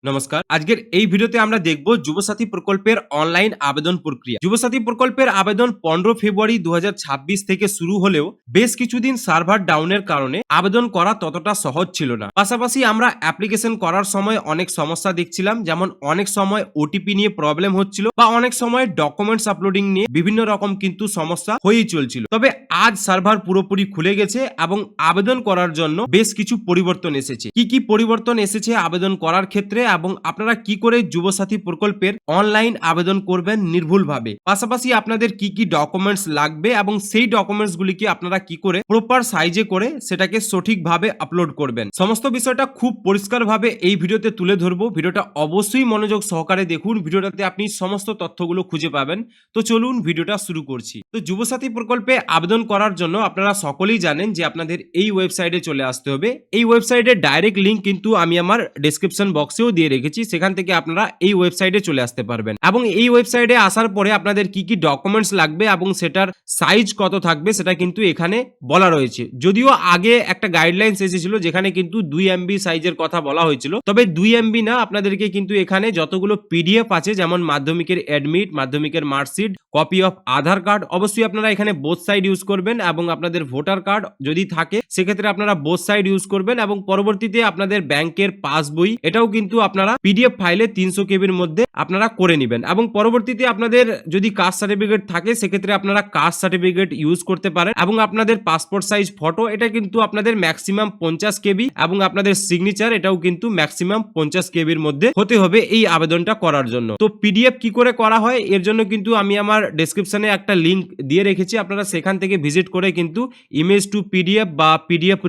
নমস্কার। আজকের এই ভিডিওতে আমরা দেখব যুবসাথী প্রকল্পের অনলাইন আবেদন প্রক্রিয়া। যুবসাথী প্রকল্পের আবেদন 15 ফেব্রুয়ারি 2026 থেকে শুরু হলেও বেশ কিছুদিন সার্ভার ডাউনের কারণে আবেদন করা ততটা সহজ ছিল না। পাশাপাশি আমরা অ্যাপ্লিকেশন করার সময় অনেক সমস্যা দেখছিলাম, যেমন অনেক সময় ওটিপি নিয়ে প্রবলেম হচ্ছিল বা অনেক সময় ডকুমেন্টস আপলোডিং নিয়ে বিভিন্ন রকম কিন্তু সমস্যা হয়েই চলছিল। তবে আজ সার্ভার পুরোপুরি খুলে গেছে এবং আবেদন করার জন্য বেশ কিছু পরিবর্তন এসেছে। কি কি পরিবর্তন এসেছে আবেদন করার ক্ষেত্রে এবং আপনারা কি করে যুবসাথী প্রকল্পের অনলাইন আবেদন করবেন নির্ভুলভাবে, পাশাপাশি আপনাদের কি কি ডকুমেন্টস লাগবে এবং সেই ডকুমেন্টস গুলিকে আপনারা কি করে প্রপার সাইজে করে সেটাকে সঠিকভাবে আপলোড করবেন, সমস্ত বিষয়টা খুব পরিষ্কারভাবে এই ভিডিওতে তুলে ধরবো। ভিডিওটা অবশ্যই মনোযোগ সহকারে দেখুন, ভিডিওটাতে আপনি সমস্ত তথ্যগুলো খুঁজে পাবেন। তো চলুন ভিডিওটা শুরু করছি। তো যুবসাথী প্রকল্পে আবেদন করার জন্য আপনারা সকলেই জানেন যে আপনাদের এই ওয়েবসাইটে চলে আসতে হবে। এই ওয়েবসাইটের ডাইরেক্ট লিংক কিন্তু আমি আমার ডেসক্রিপশন বক্সেও দিয়ে রেখেছি, সেখান থেকে আপনারা এই ওয়েবসাইটে চলে আসতে পারবেন। এবং এই ওয়েবসাইটে আসার পরে আপনাদের কি কি ডকুমেন্টস লাগবে এবং সেটার সাইজ কত থাকবে সেটা কিন্তু এখানে বলা রয়েছে। যদিও আগে একটা গাইডলাইন্স এসেছিল যেখানে কিন্তু 2 MB সাইজের কথা বলা হয়েছিল, তবে 2 MB না, আপনাদেরকে কিন্তু এখানে যতগুলো পিডিএফ আছে, যেমন মাধ্যমিকের অ্যাডমিট, মাধ্যমিকের marksheet, copy of Aadhaar card, অবশ্যই আপনারা এখানে বোথ সাইড ইউজ করবেন, এবং আপনাদের ভোটার কার্ড যদি থাকে সেক্ষেত্রে আপনারা বোথ সাইড ইউজ করবেন, এবং পরবর্তীতে আপনাদের ব্যাংকের পাসবই, এটাও কিন্তু আপনারা পিডিএফ ফাইলে 300 কেবির মধ্যে আপনারা করে নেবেন। এবং পরবর্তীতে আপনাদের যদি কাস্ট সার্টিফিকেট থাকে সেক্ষেত্রে আপনারা কাস্ট সার্টিফিকেট ইউজ করতে পারেন, এবং আপনাদের পাসপোর্ট সাইজ ফটো, এটা কিন্তু আপনাদের ম্যাক্সিমাম 50 কেবি, এবং আপনাদের সিগনেচার এটাও কিন্তু ম্যাক্সিমাম 50 কেবির মধ্যে হতে হবে এই আবেদনটা করার জন্য। তো পিডিএফ কি করে করা হয় এর জন্য কিন্তু আমি আমার ডেসক্রিপশনে একটা লিংক দিয়ে রেখেছি, আপনারা সেখান থেকে ভিজিট করে কিন্তু ইমেজ টু পিডিএফ বা পিডিএফ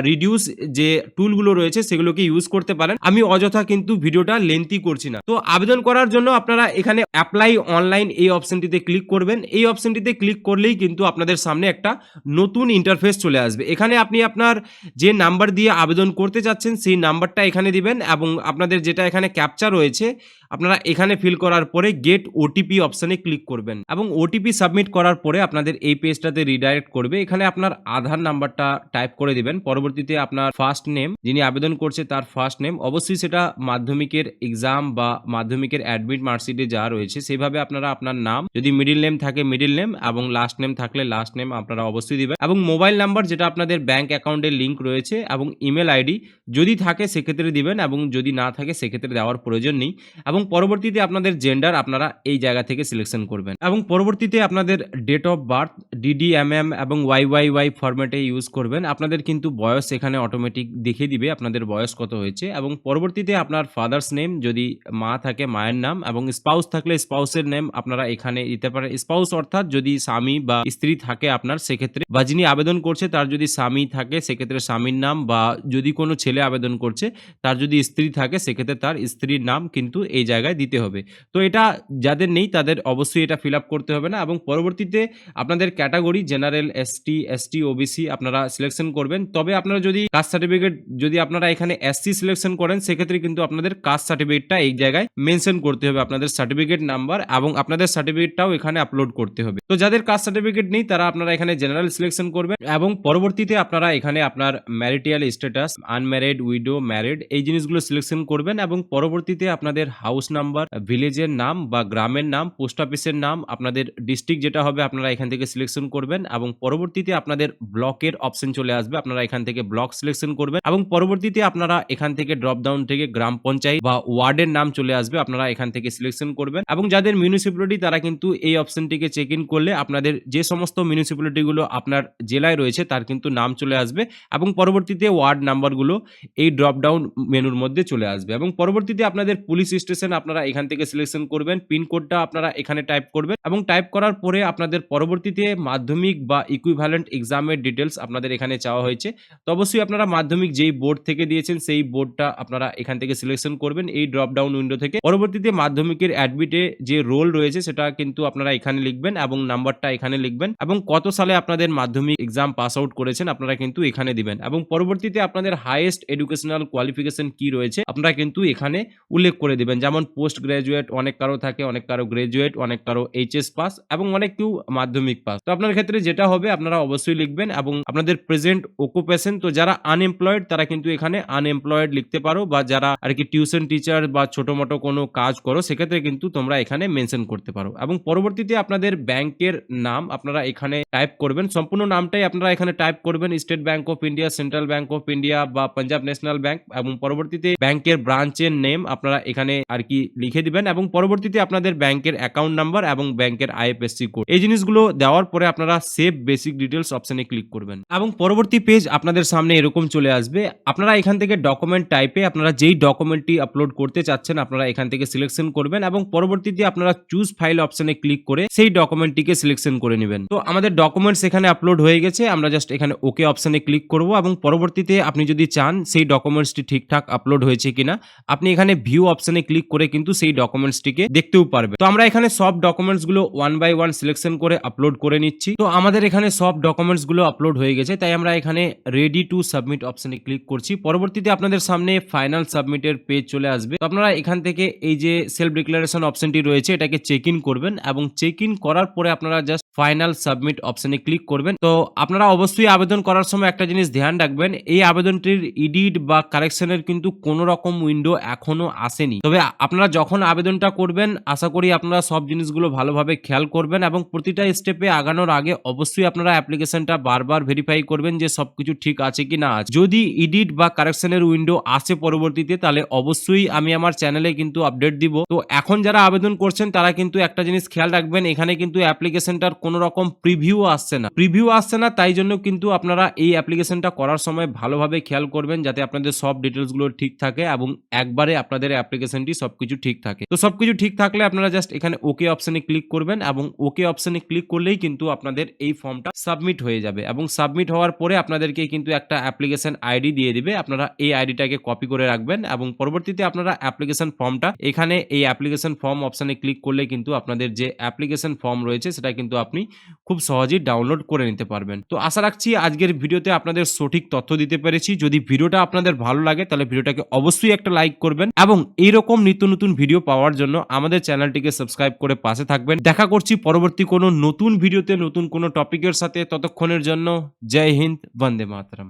রিডিউস যে টুলগুলো রয়েছে সেগুলোকে ইউজ করতে পারেন। আমি অযথা কিন্তু ভিডিওটা লেন্থি করছি না। তো আবেদন করার জন্য আপনারা এখানে অ্যাপ্লাই অনলাইন এই অপশনটিতে ক্লিক করবেন। এই অপশনটিতে ক্লিক করলেই কিন্তু আপনাদের সামনে একটা নতুন ইন্টারফেস চলে আসবে। এখানে আপনি আপনার যে নাম্বার দিয়ে আবেদন করতে যাচ্ছেন সেই নাম্বারটা এখানে দিবেন, এবং আপনাদের যেটা এখানে ক্যাপচা রয়েছে আপনারা এখানে ফিল করার পরে গেট ওটিপি অপশনে ক্লিক করবেন, এবং ওটিপি সাবমিট করার পরে আপনাদের এই পেজটাতে রিডাইরেক্ট করবে। এখানে আপনার আধার নাম্বারটা টাইপ করে দিবেন, পরবর্তীতে আপনার ফার্স্ট নেম, যিনি আবেদন করছে তার ফার্স্ট নেম, অবশ্যই সেটা মাধ্যমিকের এক্সাম বা মাধ্যমিকের অ্যাডমিট মার্কশিটে যা রয়েছে সেভাবে আপনারা আপনার নাম, যদি মিডিল নেম থাকে মিডিল নেম, এবং লাস্ট নেম থাকলে লাস্ট নেম আপনারা অবশ্যই দিবেন, এবং মোবাইল নাম্বার যেটা আপনাদের ব্যাংক অ্যাকাউন্টের লিঙ্ক রয়েছে, এবং ইমেল আইডি যদি থাকে সেক্ষেত্রে দিবেন, এবং যদি না থাকে সেক্ষেত্রে দেওয়ার প্রয়োজন নেই। এবং পরবর্তীতে আপনাদের জেন্ডার আপনারা এই জায়গা থেকে সিলেকশন করবেন, এবং পরবর্তীতে আপনাদের ডেট অফ বার্থ DDMM এবং YYY ফরম্যাটে ইউজ করবেন। আপনাদের কিন্তু বয়স এখানে অটোমেটিক দেখিয়ে দিবে আপনাদের বয়স কত হয়েছে, এবং পরবর্তীতে আপনার ফাদার্স নেম, যদি মা থাকে মায়ের নাম, এবং স্পাউস থাকলে স্পাউসের নেম আপনারা এখানে দিতে পারেন। স্পাউস অর্থাৎ যদি স্বামী বা স্ত্রী থাকে আপনার সেক্ষেত্রে, বা যিনি আবেদন করছে তার যদি স্বামী থাকে সেক্ষেত্রে স্বামীর নাম, বা যদি কোনো ছেলে আবেদন করছে তার যদি স্ত্রী থাকে সেক্ষেত্রে তার স্ত্রীর নাম কিন্তু এই জায়গায় দিতে হবে। তো এটা যাদের নেই তাদের অবশ্যই এটা ফিল আপ করতে হবে না। এবং পরবর্তীতে আপনাদের ক্যাটাগরি জেনারেল, ST OBC আপনারা সিলেকশন করবেন। তবে আপনারা যদি কাস্ট সার্টিফিকেট, যদি আপনারা এখানে SC সিলেকশন করেন সেক্ষেত্রে কিন্তু আপনাদের কাস্ট সার্টিফিকেটটা এই জায়গায় মেনশন করতে হবে, আপনাদের সার্টিফিকেট নাম্বার, এবং আপনাদের সার্টিফিকেটটাও এখানে আপলোড করতে হবে। তো যাদের কাস্ট সার্টিফিকেট নেই তারা আপনারা এখানে জেনারেল সিলেকশন করবেন, এবং পরবর্তীতে আপনারা এখানে আপনার marital status, unmarried, widow, married, এই জিনিসগুলো সিলেকশন করবেন, এবং পরবর্তীতে আপনাদের হাউস নাম্বার, ভিলেজের নাম বা গ্রামের নাম, পোস্ট অফিসের নাম, আপনাদের ডিস্ট্রিক্ট যেটা হবে আপনারা এখান থেকে সিলেকশন করবেন, এবং পরবর্তীতে আপনাদের ব্লকের অপশন চলে আসবে, আপনারা এখান থেকে ব্লক সিলেকশন করবেন, এবং পরবর্তীতে আপনারা এখান থেকে ড্রপ ডাউন থেকে গ্রাম পঞ্চায়েত বা ওয়ার্ডের নাম চলে আসবে, আপনারা এখান থেকে সিলেকশন করবেন। এবং যাদের মিউনিসিপ্যালিটি তারা কিন্তু এই অপশনটিকে চেক ইন করলে আপনাদের যে সমস্ত মিউনিসিপ্যালিটি গুলো আপনার জেলায় রয়েছে তার কিন্তু নাম চলে আসবে, এবং পরবর্তীতে ওয়ার্ড নাম্বারগুলো এই ড্রপ ডাউন মেনুর মধ্যে চলে আসবে। এবং পরবর্তীতে আপনাদের পুলিশ স্টেশন আপনারা এখান থেকে সিলেকশন করবেন, পিনকোডটা আপনারা এখানে টাইপ করবেন, এবং টাইপ করার পরে আপনাদের পরবর্তীতে মাধ্যমিক বা ইকুইভ্যালেন্ট এক্সামের ডিটেলস আপনাদের এখানে চাওয়া হয়েছে। তো অবশ্যই আপনারা মাধ্যমিক যেই বোর্ড থেকে দিয়েছেন সেই বোর্ডটা আপনারা এখান থেকে সিলেকশন করবেন এই ড্রপ ডাউন উইন্ডো থেকে। পরবর্তীতে মাধ্যমিকের অ্যাডমিটে যে রোল রয়েছে সেটা কিন্তু আপনারা এখানে লিখবেন, এবং নাম্বারটা এখানে লিখবেন, এবং কত সালে আপনাদের মাধ্যমিক এক্সাম পাস আউট করেছেন আপনারা কিন্তু এখানে দিবেন, এবং পরবর্তীতে আপনাদের হাইয়েস্ট এডুকেশনাল কোয়ালিফিকেশন কি রয়েছে আপনারা কিন্তু এখানে উল্লেখ করে দিবেন, যেমন পোস্ট গ্রাজুয়েট অনেক কারো থাকে, অনেক কারো গ্রাজুয়েট, অনেক কারো HS পাস, এবং অনেক কেউ মাধ্যমিক পাস। তো আপনার ক্ষেত্রে যেটা হবে আপনারা অবশ্যই লিখবেন এবং আপনাদের প্রেজেন্ট অকুপেশন। তো যারা আনএমপ্লয়েড তারা কিন্তু এখানে আনএমপ্লয়েড লিখতে পারো, বা যারা আর কি টিউশন টিচার বা ছোট মোটো কোনো কাজ করো সেক্ষেত্রে কিন্তু তোমরা এখানে মেনশন করতে পারো। এবং পরবর্তীতে আপনাদের ব্যাংকের নাম আপনারা এখানে টাইপ করবেন, সম্পূর্ণ নামটাই আপনারা এখানে টাইপ করবেন, state bank of India, central bank of India বা পাঞ্জাব ন্যাশনাল ব্যাংক। এবং পরবর্তীতে ব্যাংকের ব্রাঞ্চের নেম আপনারা এখানে আর কি লিখে দিবেন, এবং পরবর্তীতে আপনাদের ব্যাংকের অ্যাকাউন্ট নাম্বার এবং ব্যাংকের আইএফএসসি কোড, এই জিনিসগুলো দেওয়ার পরে আপনারা সেভ বেসিক ডিটেলস অপশনে ক্লিক করবেন এবং পরবর্তী পেজ আপনাদের সামনে এরকম চলে আসবে। আপনারা এখান থেকে ডকুমেন্ট টাইপে আপনারা যেই ডকুমেন্টটি আপলোড করতে চাচ্ছেন আপনারা এখান থেকে সিলেকশন করবেন, এবং পরবর্তীতে আপনারা চুজ ফাইল অপশনে ক্লিক করে সেই ডকুমেন্টটিকে সিলেকশন করে নেবেন। তো আমাদের ডকুমেন্টস এখানে আপলোড হয়ে গেছে, আমরা জাস্ট এখানে ওকে অপশনে ক্লিক করব, এবং পরবর্তীতে আপনি যদি চান সেই ডকুমেন্টসটি ঠিকঠাক আপলোড হয়েছে কিনা আপনি এখানে ভিউ অপশনে ক্লিক করে কিন্তু সেই ডকুমেন্টসটিকে দেখতেও পারবেন। তো আমরা এখানে সব ডকুমেন্টস গুলো ওয়ান বাই ওয়ান সিলেকশন করে আপলোড করে নিচ্ছি। তো আমাদের এখানে সব ডকুমেন্টস গুলো আপলোড হয়ে গেছে, তাই আমরা এখানে রেডি টু সাবমিট অপশনে ক্লিক করছি। পরবর্তীতে আপনাদের সামনে ফাইনাল সাবমিটের পেজ চলে আসবে। তো আপনারা এখান থেকে এই যে সেলফ ডিক্লারেশন অপশনটি রয়েছে এটাকে চেক ইন করবেন, এবং চেক ইন করার পরে আপনারা জাস্ট ফাইনাল সাবমিট অপশনে ক্লিক করবেন। তো আপনারা অবশ্যই আবেদন করার সময় একটা জিনিস ধ্যান রাখবেন, এই আবেদনটির এডিট বা কারেকশনের কিন্তু কোনো রকম উইন্ডো এখনো আসেনি। তবে আপনারা যখন আবেদনটা করবেন আশা করি আপনারা সব জিনিসগুলো ভালোভাবে খেয়াল করবেন, এবং প্রতিটা স্টেপে আগানোর আগে অবশ্যই আপনারা অ্যাপ্লিকেশনটা বারবার ভেরিফাই করবেন যে সবকিছু ঠিক আছে কি না আছে। যদি এডিট বা কারেকশনের উইন্ডো আসে পরবর্তীতে তাহলে অবশ্যই আমি আমার চ্যানেলে কিন্তু আপডেট দিব। তো এখন যারা আবেদন করছেন তারা কিন্তু একটা জিনিস খেয়াল রাখবেন, এখানে কিন্তু অ্যাপ্লিকেশনটার কোনো রকম প্রিভিউ আসছে না, তাই জন্য কিন্তু আপনারা এই অ্যাপ্লিকেশনটা করার সময় ভালোভাবে খেয়াল করবেন যাতে আপনাদের সব ডিটেলসগুলো ঠিক থাকে এবং একবারে আপনাদের অ্যাপ্লিকেশনটি সবকিছু ঠিক থাকে। তো সবকিছু ঠিক থাকলে আপনারা জাস্ট এখানে ওকে অপশনে ক্লিক করবেন, এবং ওকে অপশনে ক্লিক করলেই কিন্তু আপনাদের এই ফর্মটা সাবমিট হয়ে যাবে, এবং সাবমিট হওয়ার পরে আপনাদেরকে কিন্তু একটা অ্যাপ্লিকেশন আইডি দিয়ে দিবে। আপনারা এই আইডিটাকে কপি করে রাখবেন, এবং পরবর্তীতে আপনারা অ্যাপ্লিকেশন ফর্মটা এখানে এই অ্যাপ্লিকেশন ফর্ম অপশনে ক্লিক করলে কিন্তু আপনাদের যে অ্যাপ্লিকেশন ফর্ম রয়েছে সেটা কিন্তু আপনি খুব সহজেই ডাউনলোড করে নিতে পারবেন। তো আশা রাখছি আজকের ভিডিওতে আপনাদের সঠিক তথ্য দিতে পেরেছি। যদি ভিডিওটা আপনাদের ভালো লাগে তাহলে ভিডিওটাকে অবশ্যই একটা লাইক করবেন, এবং এইরকম নিত্য নতুন ভিডিও পাওয়ার জন্য আমাদের চ্যানেলটিকে সাবস্ক্রাইব করে পাশে থাকবেন। দেখা করছি পরবর্তী কোনো নতুন ভিডিওতে নতুন কোনো টপিকের সাথে। ততক্ষণের জন্য জয় হিন্দ, বন্দে মাতরম।